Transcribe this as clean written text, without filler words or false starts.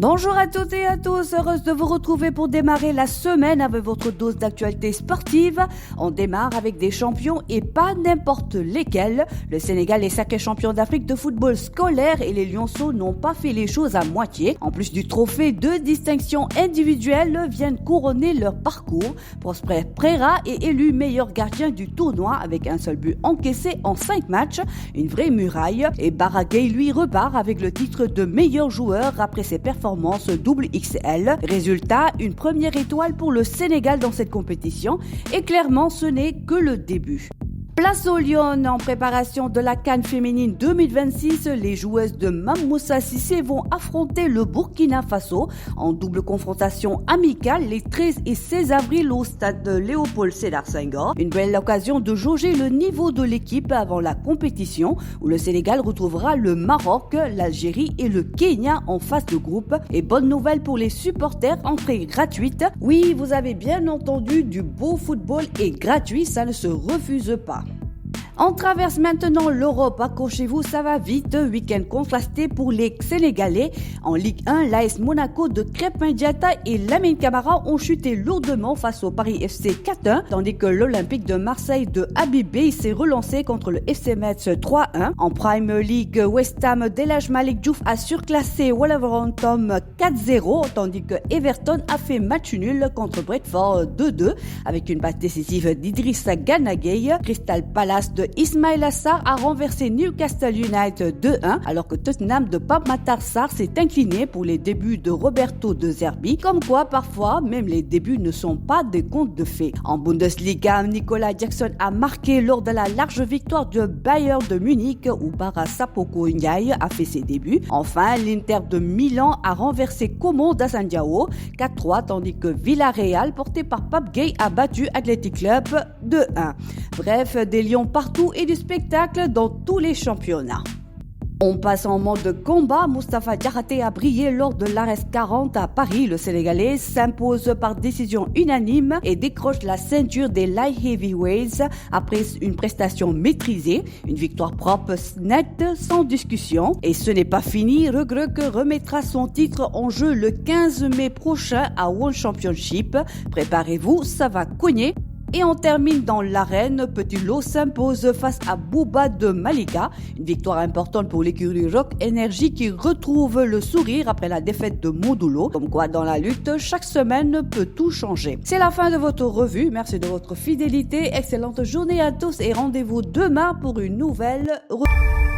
Bonjour à toutes et à tous, heureuse de vous retrouver pour démarrer la semaine avec votre dose d'actualité sportive. On démarre avec des champions et pas n'importe lesquels. Le Sénégal est sacré champion d'Afrique de football scolaire et les Lionceaux n'ont pas fait les choses à moitié. En plus du trophée, 2 distinctions individuelles viennent couronner leur parcours. Prosper Préra est élu meilleur gardien du tournoi avec un seul but encaissé en 5 matchs, une vraie muraille. Et Baragay lui repart avec le titre de meilleur joueur après ses performances double XL. Résultat, une première étoile pour le Sénégal dans cette compétition et clairement ce n'est que le début. Place aux Lions en préparation de la CAN féminine 2026, les joueuses de Mamoussa Cissé vont affronter le Burkina Faso en double confrontation amicale les 13 et 16 avril au stade Léopold Sédar Senghor. Une belle occasion de jauger le niveau de l'équipe avant la compétition où le Sénégal retrouvera le Maroc, l'Algérie et le Kenya en phase de groupe. Et bonne nouvelle pour les supporters, entrée gratuite. Oui, vous avez bien entendu, du beau football est gratuit, ça ne se refuse pas. On traverse maintenant l'Europe, accrochez-vous, ça va vite. Week-end contrasté pour les Sénégalais. En Ligue 1, l'AS Monaco de Krépin Diatta et Lamine Camara ont chuté lourdement face au Paris FC 4-1, tandis que l'Olympique de Marseille de Habib Beye s'est relancé contre le FC Metz 3-1. En Prime League, West Ham d'Elhadji Malick Diouf a surclassé Wolverhampton 4-0, tandis que Everton a fait match nul contre Brentford 2-2 avec une passe décisive d'Idrissa Gana Gueye. Crystal Palace de Ismaïla Sarr a renversé Newcastle United 2-1, alors que Tottenham de Pape Matar Sarr s'est incliné pour les débuts de Roberto De Zerbi. Comme quoi, parfois, même les débuts ne sont pas des contes de fées. En Bundesliga, Nicolas Jackson a marqué lors de la large victoire de Bayern de Munich, où Bara Sapoko Ndiaye a fait ses débuts. Enfin, l'Inter de Milan a renversé Como d'Assandiao 4-3, tandis que Villarreal, porté par Pape Gueye, a battu Athletic Club 2-1. Bref, des lions partout et du spectacle dans tous les championnats. On passe en mode combat. Moustapha Diakhaté a brillé lors de l'Ares 40 à Paris. Le Sénégalais s'impose par décision unanime et décroche la ceinture des light heavyweights après une prestation maîtrisée. Une victoire propre, nette, sans discussion. Et ce n'est pas fini. Regrec remettra son titre en jeu le 15 mai prochain à World Championship. Préparez-vous, ça va cogner. Et on termine dans l'arène. Petit Lo s'impose face à Bouba de Malika. Une victoire importante pour l'écurie Rock Énergie qui retrouve le sourire après la défaite de Modulo. Comme quoi, dans la lutte, chaque semaine peut tout changer. C'est la fin de votre revue. Merci de votre fidélité. Excellente journée à tous et rendez-vous demain pour une nouvelle revue.